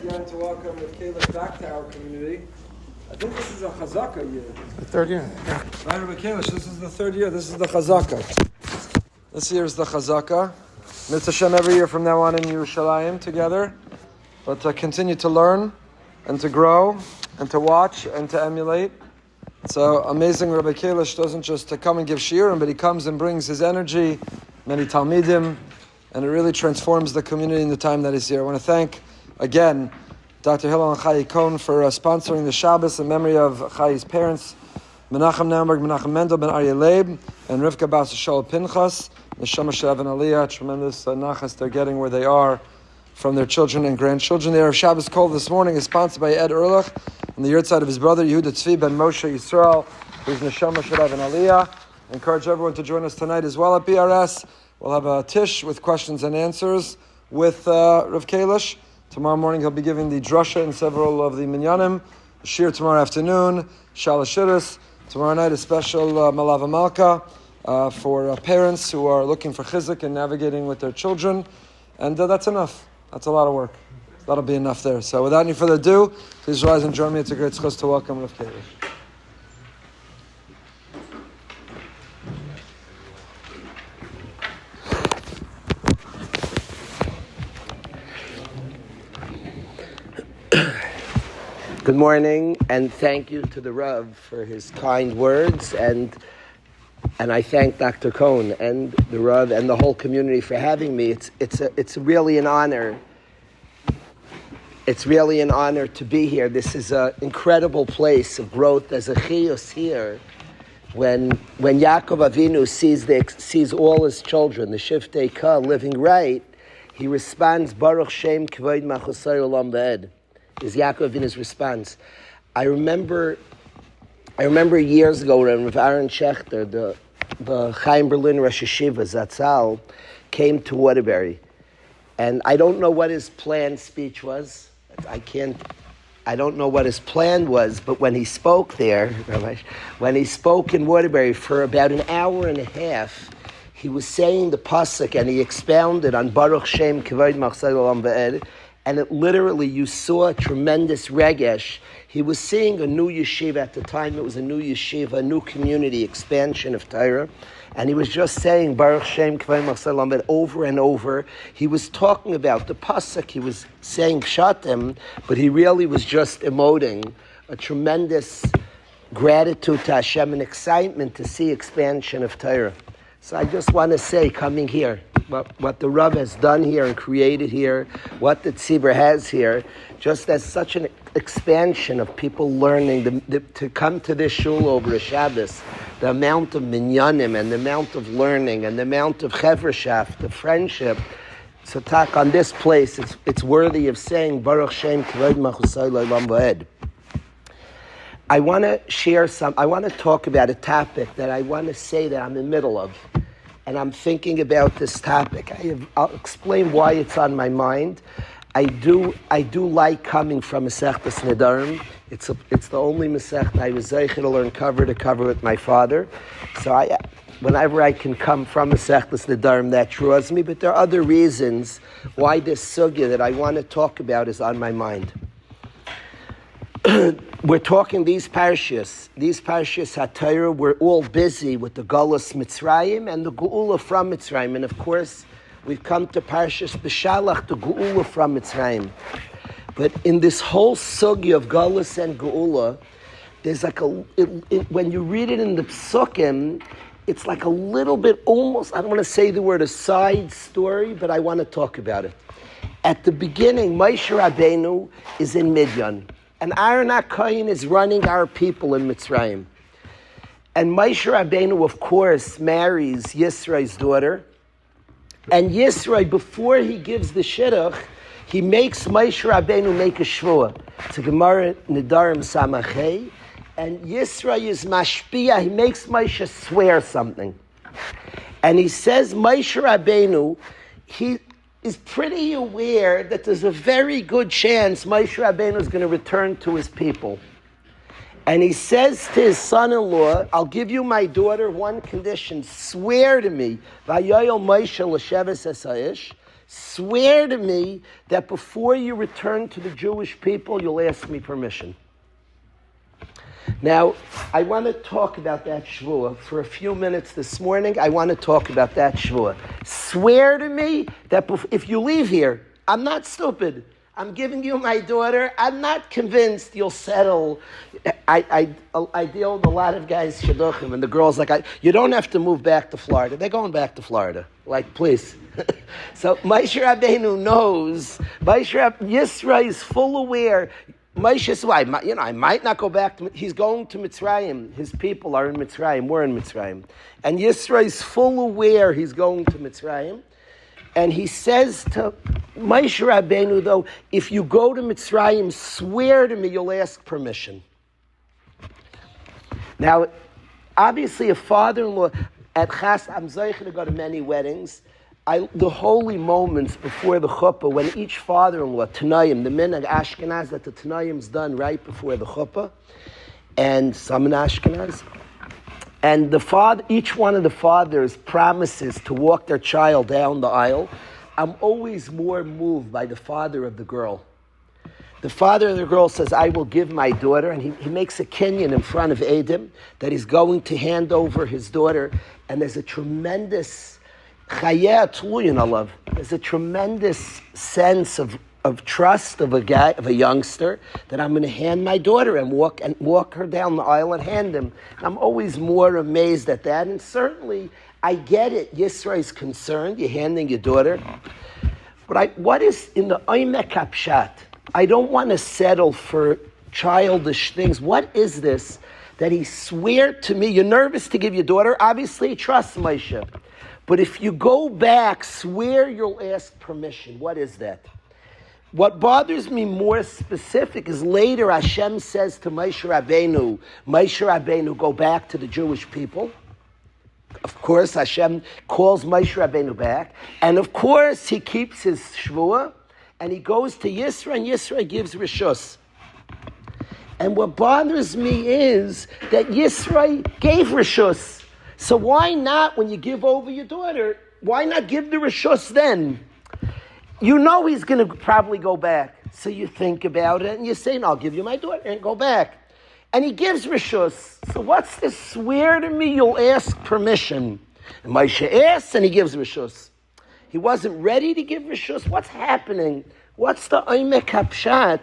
again to welcome Rabbi Kalish back to our community. I think this is a Chazaka year. The third year. Yeah. Right, Rabbi Kalish, this is the third year. This is the Chazaka. This year is the Chazaka. Mitzvah Hashem every year from now on in Yerushalayim together. But to continue to learn and to grow and to watch and to emulate. So amazing Rabbi Kalish doesn't just to come and give Shiur, but he comes and brings his energy, many Talmidim, and it really transforms the community in the time that he's here. I want to thank, again, Dr. Hillel and Chayi Cohn for sponsoring the Shabbos in memory of Chayi's parents, Menachem Naumberg, Menachem Mendel ben Aryeh Leib, and Rivka Bas Shaul Pinchas, Neshama Shel and Aliyah, tremendous nachas they're getting where they are from their children and grandchildren. The Erev Shabbos call this morning is sponsored by Ed Erlich and the yurtzeit of his brother Yehuda Tzvi ben Moshe Yisrael, who's Neshama Shel and Aliyah. I encourage everyone to join us tonight as well at BRS. We'll have a tish with questions and answers with Rav Kalish. Tomorrow morning he'll be giving the drasha in several of the minyanim. Shiur tomorrow afternoon, Shalashiris. Tomorrow night a special Malava Malka for parents who are looking for chizuk and navigating with their children. And that's enough. That's a lot of work. That'll be enough there. So without any further ado, please rise and join me. It's a great schus to welcome Rav Kalish. Good morning, and thank you to the Rav for his kind words, and I thank Dr. Cohn and the Rav and the whole community for having me. It's really an honor. It's really an honor to be here. This is an incredible place of growth. As a chiyus here, when Yaakov Avinu sees all his children, the Shiftei Ka, living right, he responds, Baruch Shem Kavod Machosay Olam V'ed. Is Yaakov Avinu's response. I remember years ago when Rav Aaron Schechter, the Chaim Berlin Rosh Hashiva Zatzal, came to Waterbury. And I don't know what his planned speech was. I don't know what his plan was, but when he spoke there, when he spoke in Waterbury for about an hour and a half, he was saying the pasuk and he expounded on Baruch Shem Kavod Machosay Olam V'ed. And it literally, you saw a tremendous regesh. He was seeing a new yeshiva. At the time, it was a new yeshiva, a new community expansion of Torah. And he was just saying, Baruch Shem Kavod Machosay Olam V'ed, over and over. He was talking about the pasuk. He was saying Shatim, but he really was just emoting a tremendous gratitude to Hashem and excitement to see expansion of Torah. So I just want to say, coming here, what the Rav has done here and created here, what the Tzibur has here, just as such an expansion of people learning to come to this shul over a Shabbos, the amount of minyanim and the amount of learning and the amount of chevreshaft, the friendship. So talk on this place, it's worthy of saying Baruch Shem Kavod Machosay Olam V'ed. I want to talk about a topic that I want to say that I'm in the middle of. And I'm thinking about this topic. I'll explain why it's on my mind. I do like coming from Masechtas Nedarim. It's the only Masechta I was zeicher to learn cover to cover with my father. So whenever I can come from Masechtas Nedarim, that draws me. But there are other reasons why this sugya that I want to talk about is on my mind. We're talking these parshas HaTorah, we're all busy with the Galus Mitzrayim and the Geula from Mitzrayim. And of course, we've come to parshas B'Shalach, the Geula from Mitzrayim. But in this whole sugya of Galus and Geula, there's like when you read it in the Psukim, it's like a little bit almost, I don't want to say the word a side story, but I want to talk about it. At the beginning, Moshe Rabbeinu is in Midyan. And Aaron HaKohen is running our people in Mitzrayim. And Moshe Rabbeinu, of course, marries Yisro's daughter. And Yisro, before he gives the shidduch, he makes Moshe Rabbeinu make a shvuah. It's a Gemara Nedarim Samachei. And Yisro is mashpia. He makes Moshe swear something. And he says Moshe Rabbeinu, he is pretty aware that there's a very good chance Moshe Rabbeinu is going to return to his people. And he says to his son-in-law, I'll give you my daughter one condition. Swear to me, Vayoyel Moshe l'sheves esaish, swear to me that before you return to the Jewish people, you'll ask me permission. Now, I want to talk about that shvuah for a few minutes this morning. I want to talk about that shvuah. Swear to me that if you leave here, I'm not stupid. I'm giving you my daughter. I'm not convinced you'll settle. I deal with a lot of guys, shidduchim, and the girls like, you don't have to move back to Florida. They're going back to Florida. Like, please. So Moshe Rabbeinu knows. Yisra is full aware. Moshe says, I might not go back to. He's going to Mitzrayim. His people are in Mitzrayim. We're in Mitzrayim, and Yisra is full aware he's going to Mitzrayim. And he says to Moshe Rabbeinu, though, if you go to Mitzrayim, swear to me you'll ask permission. Now, obviously, a father-in-law, at Chas, I'm zeicher to go to many weddings. The holy moments before the chuppah, when each father-in-law, Tanayim, the minhag Ashkenaz, that the Tanayim's done right before the chuppah, and some in Ashkenaz, and each one of the fathers promises to walk their child down the aisle. I'm always more moved by the father of the girl. The father of the girl says, I will give my daughter, and he makes a kinyan in front of Edom that he's going to hand over his daughter, and there's a tremendous chayeh tluyin alav. There's a tremendous sense of trust of a youngster that I'm going to hand my daughter and walk her down the aisle and hand him. I'm always more amazed at that, and certainly I get it. Yisra is concerned. You're handing your daughter, but what is in the Oimek Kapshat? I don't want to settle for childish things. What is this that he swear to me? You're nervous to give your daughter. Obviously, trust Moshe. But if you go back, swear you'll ask permission. What is that? What bothers me more specific is later Hashem says to Moshe Rabbeinu, go back to the Jewish people. Of course, Hashem calls Moshe Rabbeinu back. And of course, he keeps his shvuah. And he goes to Yisra, and Yisra gives rishus. And what bothers me is that Yisra gave rishus. So why not, when you give over your daughter, why not give the rishus then? You know he's going to probably go back. So you think about it, and you say, no, I'll give you my daughter, and go back. And he gives rishus. So what's this? Swear to me you'll ask permission. And Moshe asks, and he gives rishus. He wasn't ready to give rishus. What's happening? What's the Oimek Kapshat?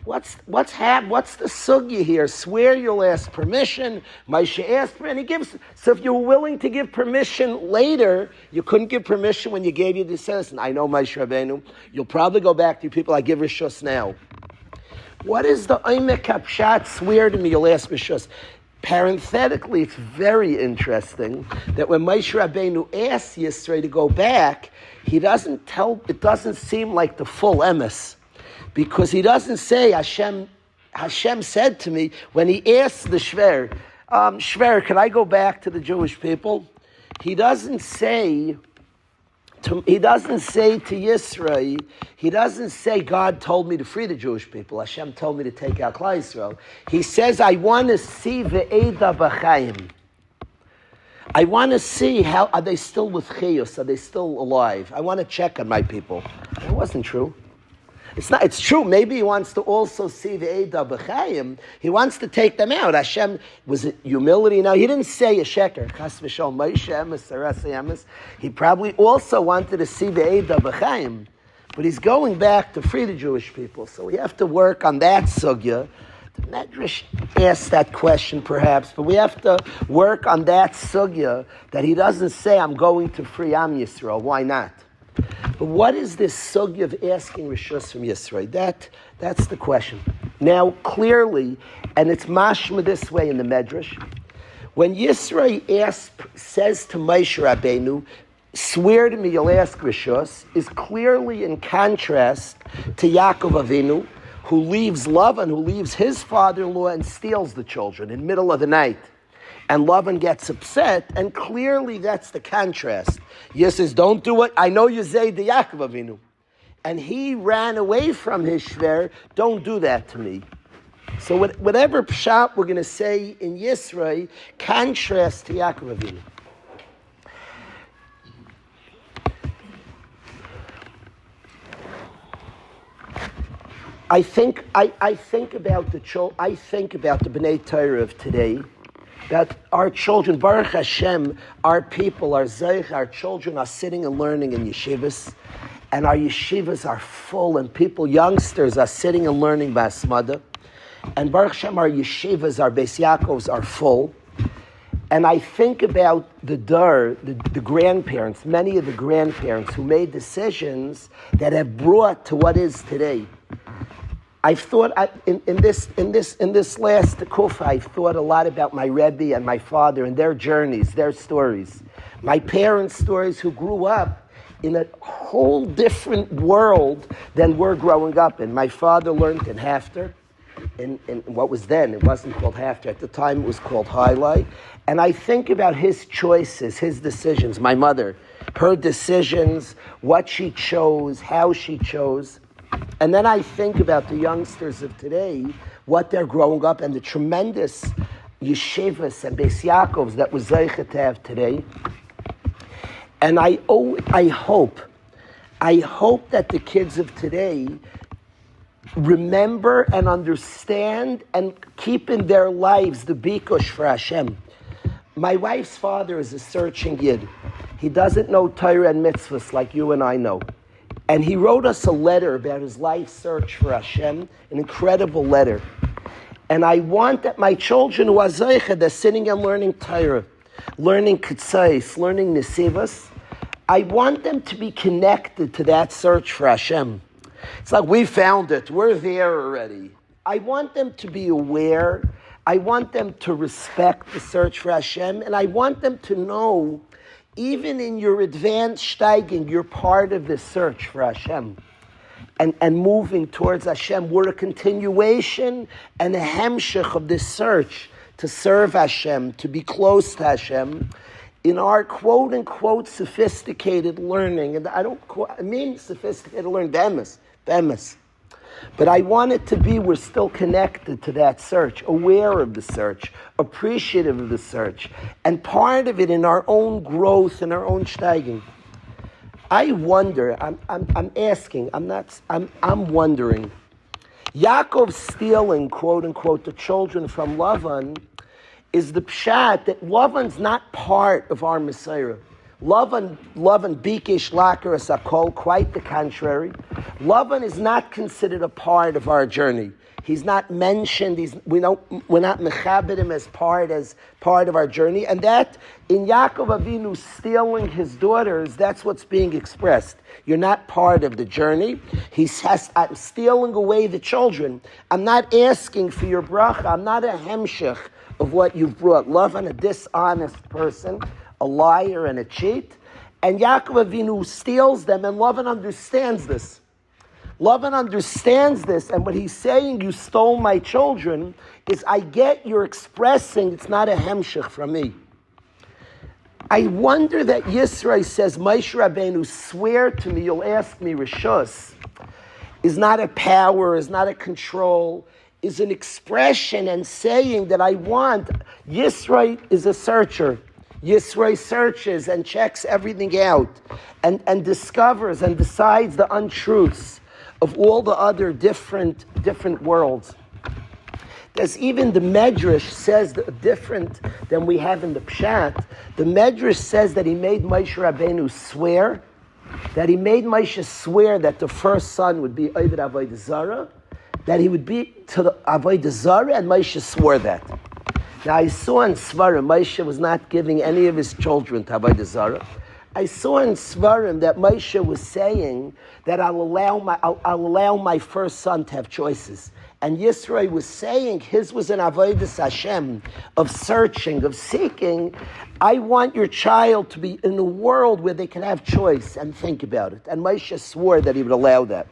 What's the sugya here? Swear you'll ask permission. Moshe asked for, and he gives. So if you were willing to give permission later, you couldn't give permission when you gave you the citizen. I know Moshe Rabbeinu. You'll probably go back to your people. I give rishus now. What is the Oimek Kapshat? Swear to me you'll ask rishus. Parenthetically, it's very interesting that when Moshe Rabbeinu asks Yisro to go back, it doesn't seem like the full emes, because he doesn't say, Hashem said to me, when he asks the Shver, can I go back to the Jewish people? He doesn't say to Yisro, he doesn't say, God told me to free the Jewish people. Hashem told me to take out Klal Yisrael. He says, I want to see ve'eda b'chaim. I want to see are they still with chiyus? Are they still alive? I want to check on my people. It wasn't true. It's true. Maybe he wants to also see ve'eda b'chaim. He wants to take them out. Hashem, was it humility? No, he didn't say a sheker. Chas v'shol Moshe emes, sarasi emes. He probably also wanted to see ve'eda b'chaim. But he's going back to free the Jewish people. So we have to work on that sugya. The Medrash asks that question perhaps, but we have to work on that sugya that he doesn't say, I'm going to free Am Yisrael. Why not? But what is this sugya of asking rishus from Yisrael? That's the question. Now, clearly, and it's mashma this way in the Medrash, when Yisrael says to Moshe Rabbeinu, swear to me you'll ask rishus, is clearly in contrast to Yaakov Avinu, who leaves Lavan, who leaves his father-in-law and steals the children in the middle of the night. And Lavan gets upset, and clearly that's the contrast. Yisrael says, don't do it. I know you say the Yaakov Avinu. And he ran away from his shver. Don't do that to me. So whatever pshat we're going to say in Yisrael, contrast to Yaakov Avinu. I think about the B'nai Torah of today, that our children, Baruch Hashem, our people, our Zeich, our children are sitting and learning in yeshivas, and our yeshivas are full, and youngsters are sitting and learning Basmada, and Baruch Hashem, our yeshivas, our Beis Yaakovs are full. And I think about the grandparents, many of the grandparents who made decisions that have brought to what is today. I've thought in this last kufa, I've thought a lot about my Rebbe and my father and their journeys, their stories. My parents' stories, who grew up in a whole different world than we're growing up in. My father learned in Hafter, in what was then, it wasn't called Hafter. At the time, it was called Highlight. And I think about his choices, his decisions. My mother, her decisions, what she chose, how she chose. And then I think about the youngsters of today, what they're growing up, and the tremendous yeshivas and Beis Yaakovs that we're zeicha to have today. And I hope that the kids of today remember and understand and keep in their lives the bikush for Hashem. My wife's father is a searching yid. He doesn't know Torah and mitzvahs like you and I know. And he wrote us a letter about his life search for Hashem, an incredible letter. And I want that my children who are zeicha, they're sitting and learning Torah, learning Ketzais, learning Nesivas, I want them to be connected to that search for Hashem. It's like, we found it, we're there already. I want them to be aware, I want them to respect the search for Hashem, and I want them to know, even in your advanced steiging, you're part of the search for Hashem. And moving towards Hashem, we're a continuation and a hemshech of this search to serve Hashem, to be close to Hashem, in our quote-unquote sophisticated learning. And I mean sophisticated learning, bemis. But I want it to be, we're still connected to that search, aware of the search, appreciative of the search, and part of it in our own growth, in our own steiging. I wonder, I'm wondering, Yaakov stealing, quote unquote, the children from Lavan, is the pshat that Lavan's not part of our Messiah. Lavan bikish lakar sakol, quite the contrary. Lavan is not considered a part of our journey. He's not mentioned. We're not mechabed him as part of our journey. And that, in Yaakov Avinu stealing his daughters, that's what's being expressed. You're not part of the journey. He says, I'm stealing away the children. I'm not asking for your bracha. I'm not a hemshech of what you've brought. Lavan, a dishonest person, a liar and a cheat. And Yaakov Avinu steals them, and Lavan understands this. Lavan understands this, and what he's saying, you stole my children, is I get you're expressing it's not a hemshech from me. I wonder that Yisrael says, Moshe Rabbeinu, swear to me, you'll ask me rishus, is not a power, is not a control, is an expression and saying that I want. Yisrael is a searcher. Yisrael searches and checks everything out and discovers and decides the untruths of all the other different worlds. There's even the Medrash says that different than we have in the Pshat. The Medrash says that he made Moshe Rabbeinu swear, that the first son would be Oved Avodah Zarah, that he would be to the Avodah Zarah, and Moshe swore that. Now I saw in Svarim, Moshe was not giving any of his children to Avodah Zarah. I saw in Svarim that Moshe was saying that I'll allow my first son to have choices. And Yisrael was saying his was an avodas Hashem, of searching, of seeking. I want your child to be in a world where they can have choice and think about it. And Moshe swore that he would allow that.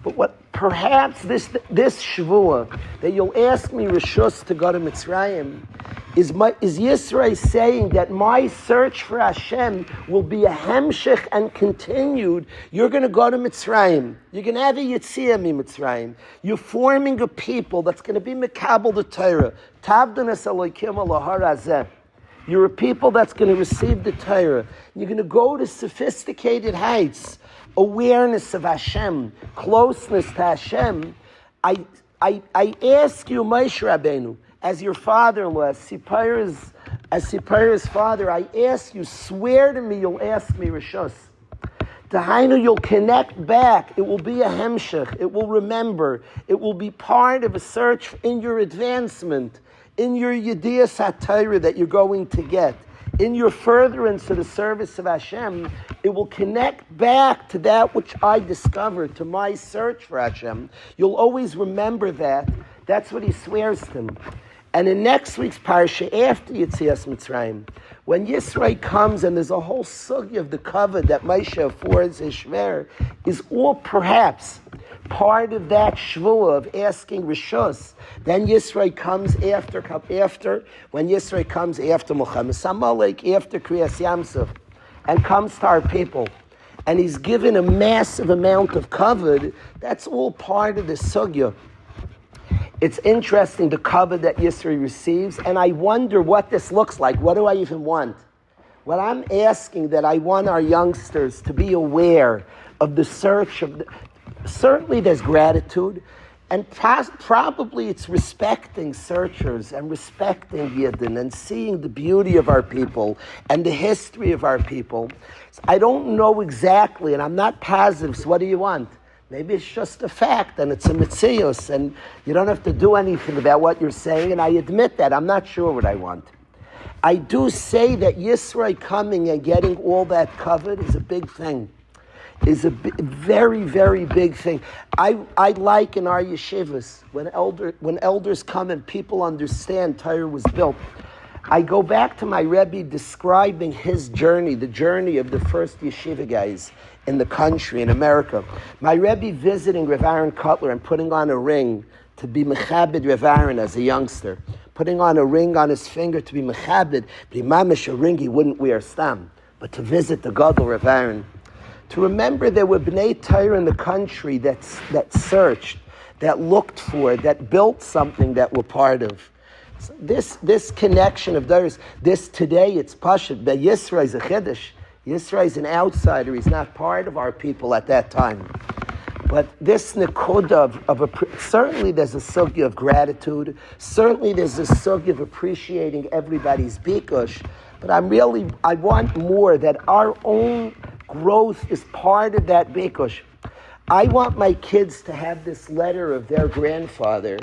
But what perhaps this Shavuot, that you'll ask me Rishus to go to Mitzrayim, is Yisrael saying that my search for Hashem will be a hemshech and continued. You're going to go to Mitzrayim. You're going to have a Yetziah Mitzrayim. You're forming a people that's going to be Mekabel the Torah. Tavdanas Elokim Alahar Hazeh. You're a people that's going to receive the Torah. You're going to go to sophisticated heights awareness of Hashem, closeness to Hashem, I ask you, Moshe Rabbeinu, as your father-in-law, as Sipporah's father, I ask you, swear to me, you'll ask me Rishus. Dahainu, you'll connect back. It will be a hemshech. It will remember. It will be part of a search in your advancement, in your Yediyas HaTorah that you're going to get, in your furtherance to the service of Hashem. It will connect back to that which I discovered, to my search for Hashem. You'll always remember that. That's what he swears to him. And in next week's parsha, after Yetzias Mitzrayim, when Yisrael comes and there's a whole sugya of the kavod that Moshe affords his shver, is all perhaps part of that shvuah of asking Rishus. Then Yisrael comes after, when Yisrael comes after Muhammad Samalek, after Kriyas Yamsuf, and comes to our people. And he's given a massive amount of kavod. That's all part of the sugya. It's interesting, the kavod that Yisrael receives, and I wonder what this looks like. What do I even want? What I'm asking, that I want our youngsters to be aware of the search of certainly there's gratitude, and probably it's respecting searchers and respecting Yidden and seeing the beauty of our people and the history of our people. So I don't know exactly, and I'm not positive, so what do you want? Maybe it's just a fact, and it's a mitzios, and you don't have to do anything about what you're saying, and I admit that. I'm not sure what I want. I do say that Yisrael coming and getting all that covered is a big thing. Is a very, very big thing. I like in our yeshivas, when elders come and people understand Torah was built, I go back to my Rebbe describing his journey, the journey of the first yeshiva guys in the country, in America. My Rebbe visiting Rav Aaron Cutler and putting on a ring to be mechabed Rav Aaron as a youngster. Putting on a ring on his finger to be mechabed, but imamish a ring he wouldn't wear stam, but to visit the Gadol Rav Aaron. To remember there were Bnei Torah in the country that searched, that looked for, that built something that we're part of. So this connection of theirs, this today, it's Pashut, but Yisrael is a Chiddush. Yisrael is an outsider. He's not part of our people at that time. But this nekuda certainly there's a sugya of gratitude. Certainly there's a sugya of appreciating everybody's bikush. But I want more, that our own growth is part of that bikush. I want my kids to have this letter of their grandfather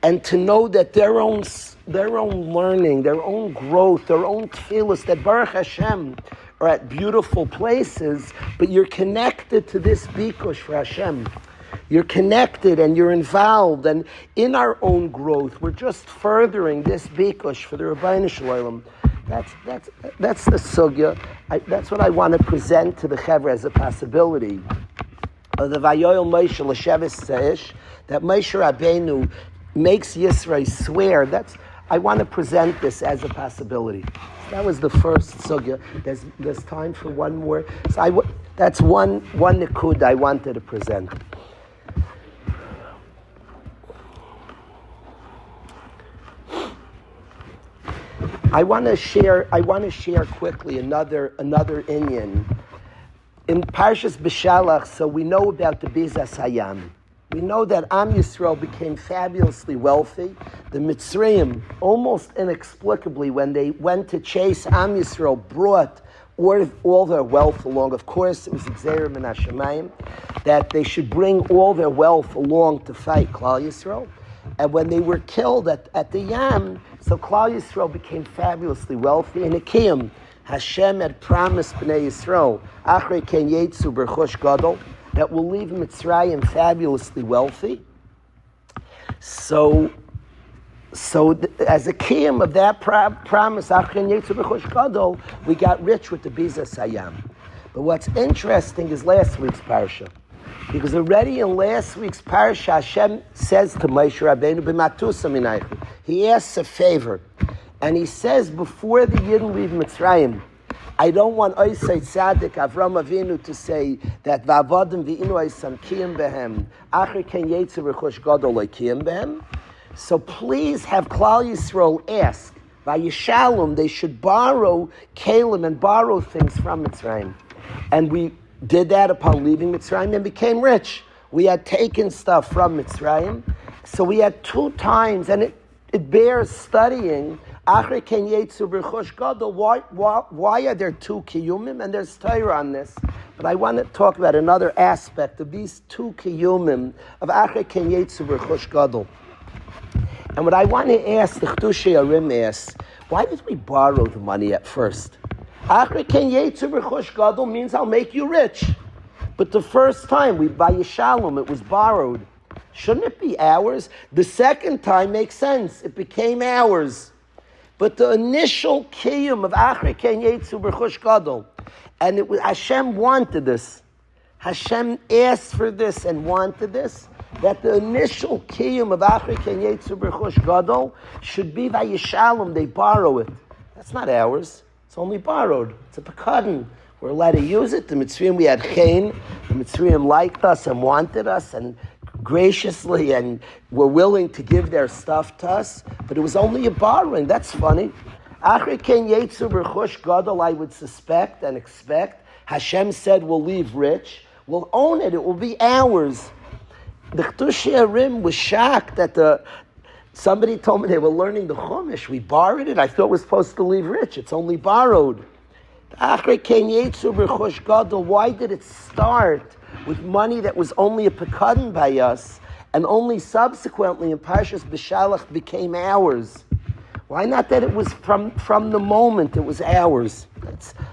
and to know that their own learning, their own growth, their own tefillos, that Baruch Hashem are at beautiful places, but you're connected to this bikush for Hashem. You're connected and you're involved, and in our own growth, we're just furthering this bikush for the Rabbeinu Shalom. That's the sugya. That's what I want to present to the Chevra as a possibility. Of the Vayoel Moshe L'Sheves Seish, that Moshe Rabbeinu makes Yisrael swear. I want to present this as a possibility. That was the first sugya. There's time for one more. So that's one nikud I wanted to present. I want to share quickly another inyan. In Parshas B'Shalach, so we know about the Bizas Hayam. We know that Am Yisrael became fabulously wealthy. The Mitzrayim, almost inexplicably, when they went to chase Am Yisrael, brought all their wealth along. Of course, it was Gzeira min Hashemayim that they should bring all their wealth along to fight Klal Yisrael. And when they were killed at the Yam, so Klal Yisrael became fabulously wealthy. In Akiyim, Hashem had promised Bnei Yisrael, Achrei Ken Yetzu B'Chosh Gadol, that will leave Mitzrayim fabulously wealthy. So as a kiyum of that promise, Achrei Ken Yetzu B'Chosh Gadol, we got rich with the Bizas Hayam. But what's interesting is last week's parsha. Because already in last week's parsha, Hashem says to Moshe Rabbeinu, B'matusa minaychu. He asks a favor. And he says, before the Yidden leave Mitzrayim, I don't want Oisei Tzadik Avram Avinu to say that V'avodim v'inu Oisam kiyim behem, Acher ken yetzer v'chosh gadol kiyim behem. So please have Klal Yisrael ask, Vayishalom, they should borrow kalim and borrow things from Mitzrayim. And did that upon leaving Mitzrayim and became rich. We had taken stuff from Mitzrayim. So we had 2 times, and it bears studying. Why are there 2 kiyumim? And there's Torah on this. But I want to talk about another aspect of these 2 kiyumim of Achre Ken Yetzu B'Chosh Gadol. And what I want to ask, the Chdushei Arim asks, why did we borrow the money at first? Achre Ken Yetzu B'Chosh Gadol means I'll make you rich. But the first time, by Yishalom, it was borrowed. Shouldn't it be ours? The second time makes sense. It became ours. But the initial kiyum of Achre Ken Yetzu B'Chosh Gadol, and it was Hashem wanted this. Hashem asked for this and wanted this, that the initial kiyum of Achre Ken Yetzu B'Chosh Gadol should be by Yishalom. They borrow it. That's not ours. It's only borrowed. It's a pekadon. We're allowed to use it. The Mitzrayim, we had chen. The Mitzrayim liked us and wanted us and graciously and were willing to give their stuff to us. But it was only a borrowing. That's funny. Achre Ken Yetzu B'Chosh Gadol, I would suspect and expect. Hashem said we'll leave rich. We'll own it. It will be ours. The Chdushei Arim was shocked that somebody told me they were learning the Chumash. We borrowed it. I thought we're supposed to leave rich. It's only borrowed. Achre Ken Yetzu B'Chosh Gadol, why did it start with money that was only a pekadon by us and only subsequently in Parshas B'Shalach became ours? Why not that it was from the moment it was ours?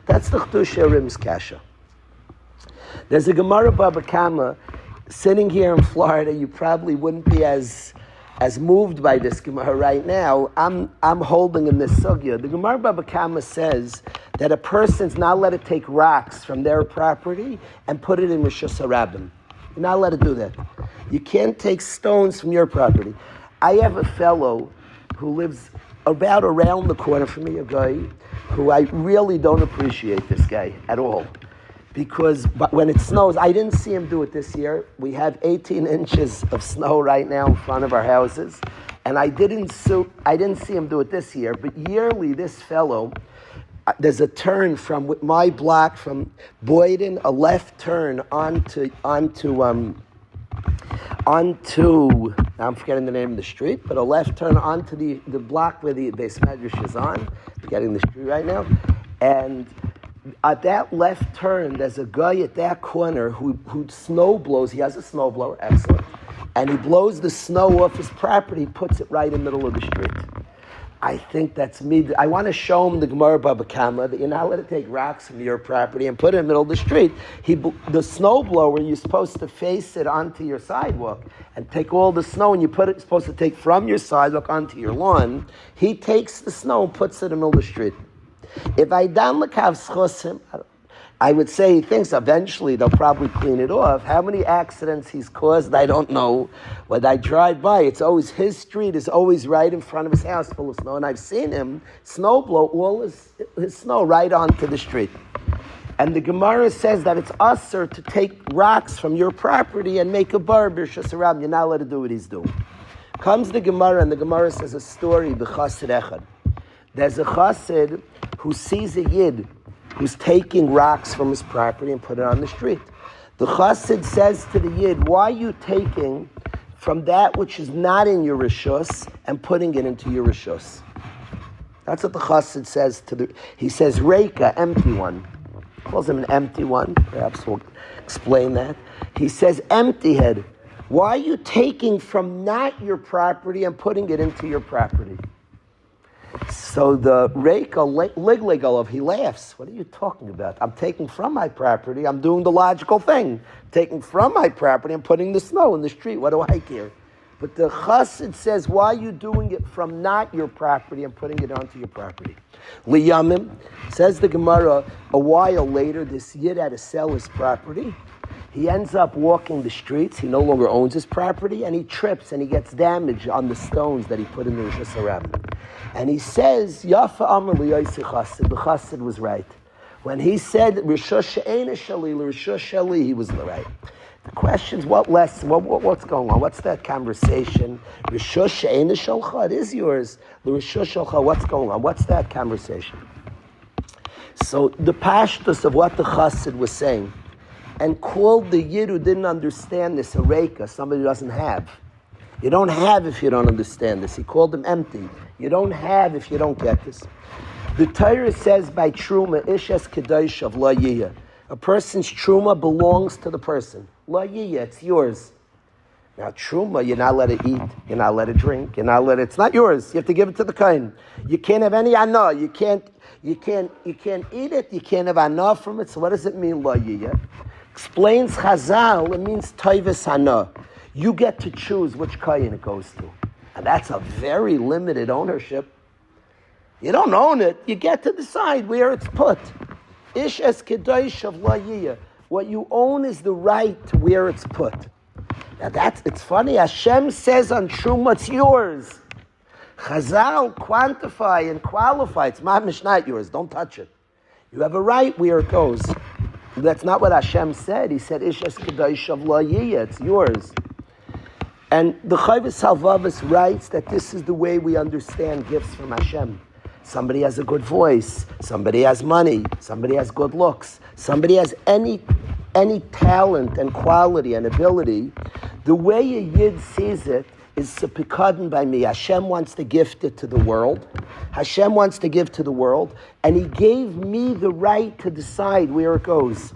That's the Chdushei Arim's kasha. There's a Gemara Baba Kama sitting here in Florida. You probably wouldn't be as moved by this Gemara right now. I'm holding in this sugya. The Gemara Baba Kama says that a person's not allowed to take rocks from their property and put it in Rishus HaRabim. You're not allowed to do that. You can't take stones from your property. I have a fellow who lives about around the corner from me, a guy who I really don't appreciate this guy at all. Because when it snows, I didn't see him do it this year. We have 18 inches of snow right now in front of our houses. And I didn't see him do it this year. But yearly, this fellow, there's a turn from my block from Boyden, a left turn onto I'm forgetting the name of the street, but a left turn onto the block where the Beis Medrash is on. I'm forgetting the street right now. And at that left turn, there's a guy at that corner who snow blows. He has a snow blower, excellent. And he blows the snow off his property, puts it right in the middle of the street. I think that's me. I want to show him the Gemara Baba Kama that you're not allowed to take rocks from your property and put it in the middle of the street. The snow blower, you're supposed to face it onto your sidewalk and take all the snow, and it's supposed to take from your sidewalk onto your lawn. He takes the snow and puts it in the middle of the street. If I dan lekav schosim, I would say he thinks eventually they'll probably clean it off. How many accidents he's caused, I don't know. When I drive by, it's always his street is always right in front of his house full of snow. And I've seen him snow blow all his snow right onto the street. And the Gemara says that it's usher to take rocks from your property and make a bar b'Rishus HaRabim. You're not allowed to do what he's doing. Comes the Gemara, and the Gemara says a story, b'chassid echad. There's a chassid who sees a yid who's taking rocks from his property and put it on the street. The chassid says to the yid, why are you taking from that which is not in your rishus and putting it into your rishus? That's what the chassid says he says, Reika, empty one. He calls him an empty one. Perhaps we'll explain that. He says, empty head. Why are you taking from not your property and putting it into your property? So the Reika Liglegalov, he laughs. What are you talking about? I'm taking from my property. I'm doing the logical thing. Taking from my property and putting the snow in the street. What do I care? But the chassid says, why are you doing it from not your property and putting it onto your property? Liyamim, says the Gemara, a while later, this yid had to sell his property. He ends up walking the streets. He no longer owns his property, and he trips and he gets damaged on the stones that he put in the Rishus HaRabim. And he says, Yafa Amar Liyaisi Chassid. The Chassid was right. When he said, Rishus She'ena Shali, Rishus Shali, he was right. The question is, what's going on? What's that conversation? Rishus She'ena Shalcha, it is yours. The Rishus Shalcha, what's going on? What's that conversation? So the pashtus of what the Chassid was saying, and called the Yid who didn't understand this a Reika, somebody who doesn't have. You don't have if you don't understand this. He called him empty. You don't have if you don't get this. The Torah says by Truma, Ishes Kedosh of La Yiyah. A person's Truma belongs to the person. La Yiyah, it's yours. Now Truma, you're not allowed to eat, you're not allowed to drink, it's not yours. You have to give it to the kohen. You can't have any anah. You can't eat it, you can't have anah from it. So what does it mean, La Yiyah? Explains Chazal, it means Toivus Hana. You get to choose which kohen it goes to. And that's a very limited ownership. You don't own it, you get to decide where it's put. Ish es kedosh of La Yiyah. What you own is the right to where it's put. Now it's funny, Hashem says on Truma, it's yours. Chazal quantify and qualify, it's not yours, don't touch it. You have a right where it goes. That's not what Hashem said. He said, Ish es kedosh of La Yiyah, it's yours. And the Chovos Halevavos writes that this is the way we understand gifts from Hashem. Somebody has a good voice, somebody has money, somebody has good looks, somebody has any talent and quality and ability. The way a Yid sees it is pikadon by me. Hashem wants to gift it to the world. Hashem wants to give to the world, and He gave me the right to decide where it goes.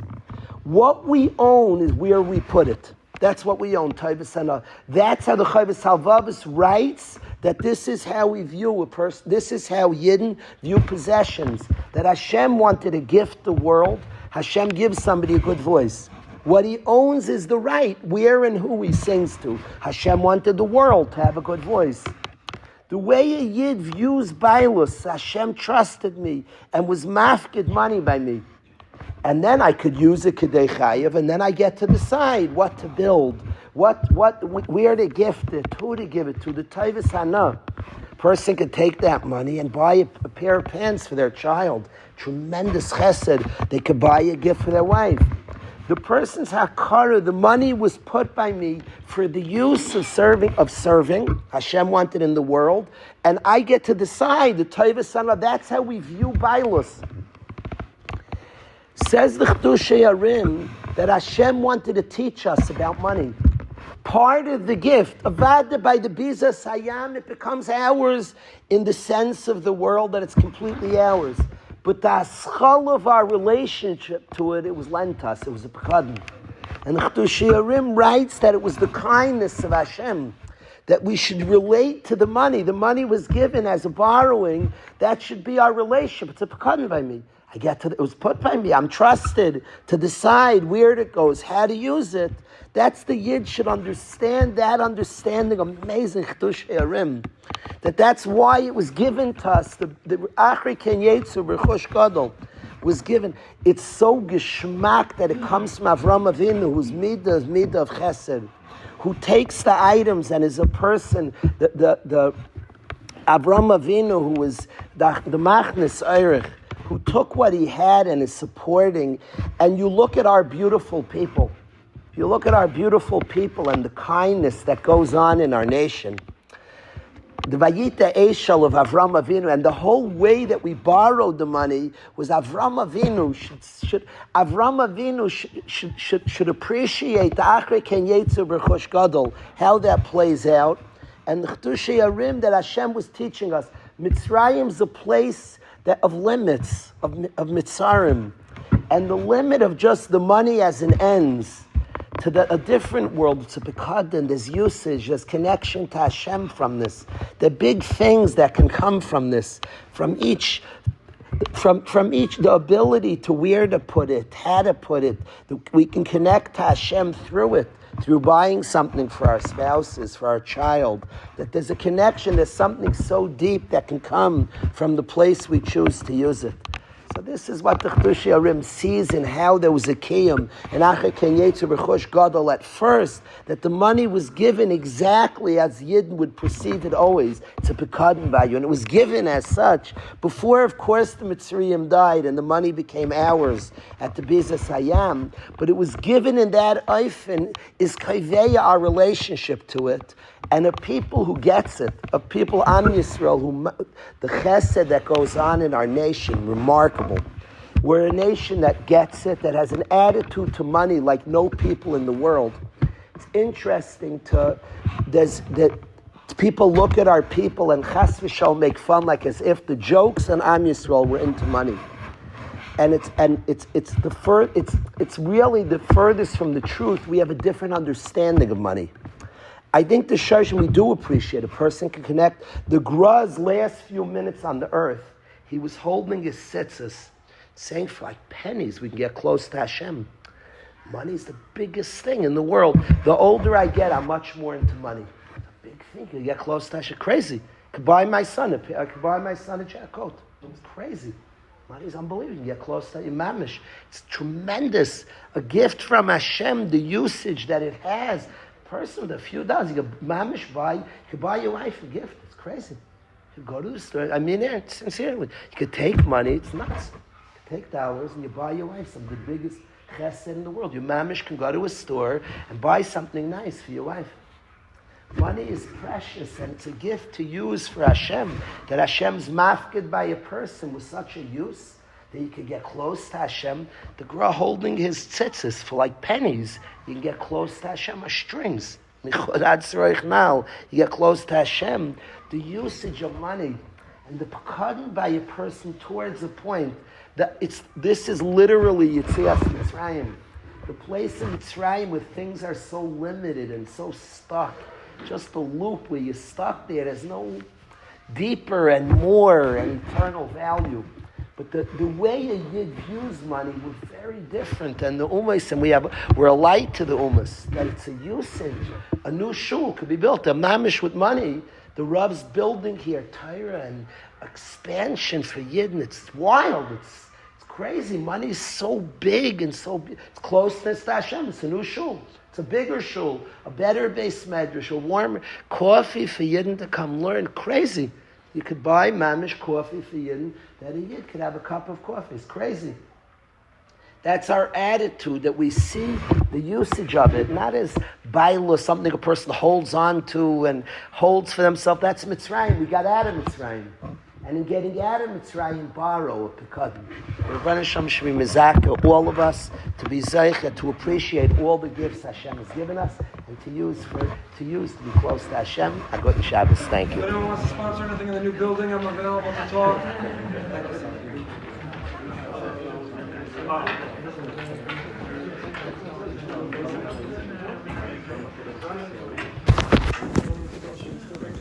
What we own is where we put it. That's what we own, Toivus Hana. That's how the Chovos Halevavos writes that this is how we view a person. This is how Yidden view possessions. That Hashem wanted to gift the world. Hashem gives somebody a good voice. What He owns is the right, where and who He sings to. Hashem wanted the world to have a good voice. The way a Yid views Bailus, Hashem trusted me and was mafkid money by me. And then I could use it Kedei Chayev, and then I get to decide what to build, where to gift it, who to give it to, the Toivus Hana. Person could take that money and buy a pair of pants for their child. Tremendous chesed. They could buy a gift for their wife. The person's hakara, the money was put by me for the use of serving. Hashem wanted in the world, and I get to decide the Toivus Hana. That's how we view Bailus. Says the Chedushay Arim that Hashem wanted to teach us about money. Part of the gift, avada by the Biza Sayam, it becomes ours in the sense of the world that it's completely ours. But the aschal of our relationship to it, it was lent us, it was a pikadon. And the Chedushay Arim writes that it was the kindness of Hashem, that we should relate to the money. The money was given as a borrowing, that should be our relationship. It's a pikadon by me. It was put by me. I'm trusted to decide where it goes, how to use it. That's the Yid should understand that understanding. Amazing Chedushay Arim. That's why it was given to us. The Achri Ken Yetzu B'Chosh Gadol was given. It's so geschmack that it comes from Avram Avinu, who's midah of Chesed, who takes the items and is a person. The Avram Avinu, who was the Machnes Eirich, who took what he had and is supporting. And you look at our beautiful people. You look at our beautiful people and the kindness that goes on in our nation. The Vayita Eshel of Avram Avinu, and the whole way that we borrowed the money was Avram Avinu should appreciate the Achre Ken Yetzu B'Chosh Gadol, how that plays out. And the Chedushay Arim that Hashem was teaching us, Mitzrayim's a place of limits, of Mitzarim, and the limit of just the money as an ends to a different world. It's a pikadon, there's usage, there's connection to Hashem from this. The big things that can come from this, from each, the ability to where to put it, how to put it. We can connect to Hashem through it, through buying something for our spouses, for our child, that there's a connection, there's something so deep that can come from the place we choose to use it. So this is what the Chedushay Arim sees in how there was a kiyum in Achre Ken Yetzu B'Chosh Gadol at first, that the money was given exactly as Yidden would perceive it always. It's a pikadon value, and it was given as such. Before, of course, the Mitzrayim died and the money became ours at the Biza Sayam, but it was given in that oifen is kaiveya, our relationship to it, and a people who gets it, a people Am Yisrael, the chesed that goes on in our nation, remarkable. We're a nation that gets it, that has an attitude to money like no people in the world. It's interesting that people look at our people and chas v'shal make fun like as if the jokes and Am Yisrael were into money. And it's really the furthest from the truth. We have a different understanding of money. I think the Shashim we do appreciate. A person can connect. The Gra's last few minutes on the earth, he was holding his tzitzis, saying for like pennies we can get close to Hashem. Money is the biggest thing in the world. The older I get, I'm much more into money. It's a big thing. You get close to Hashem. Crazy. I could buy my son a jacket. It's crazy. Money is unbelievable. You get close to Imamish. It's tremendous. A gift from Hashem, the usage that it has. Person with a few dollars, you could buy your wife a gift. It's crazy. You go to the store. I mean it, sincerely. You could take money. It's nuts. You could take dollars and you buy your wife some of the biggest chesed in the world. Your mamish can go to a store and buy something nice for your wife. Money is precious and it's a gift to use for Hashem. That Hashem's mafkid by a person with such a use that you can get close to Hashem. The Gra holding his tzitzis for like pennies, you can get close to Hashem or strings. You get close to Hashem. The usage of money and the pakadin by a person towards the point that this is literally Yitzias Mitzrayim. The place in Mitzrayim where things are so limited and so stuck. Just a loop where you're stuck there. There's no deeper and more and eternal value. But the way you use money was very different than the Umas, and we're a light to the Umas, that it's a usage. A new shul could be built, a mamish with money. The Rav's building here, Torah and expansion for Yidden. It's wild. It's crazy. Money is so big and so big. It's closeness to Hashem. It's a new shul. It's a bigger shul, a better base medrash, a warmer coffee for Yidden to come learn. Crazy. You could buy mamish coffee for Yidden that a Yid could have a cup of coffee. It's crazy. That's our attitude, that we see the usage of it, not as baila, something a person holds on to and holds for themselves. That's Mitzrayim. We got out of Mitzrayim. And in getting out of Mitzrayim, borrow a pekadim. Rebbeinu Hashem should be mezaka, all of us, to be zeicha, to appreciate all the gifts Hashem has given us, and to use to be close to Hashem. I got in Shabbos. Thank you. If anyone wants to sponsor anything in the new building, I'm available to talk. Thank you.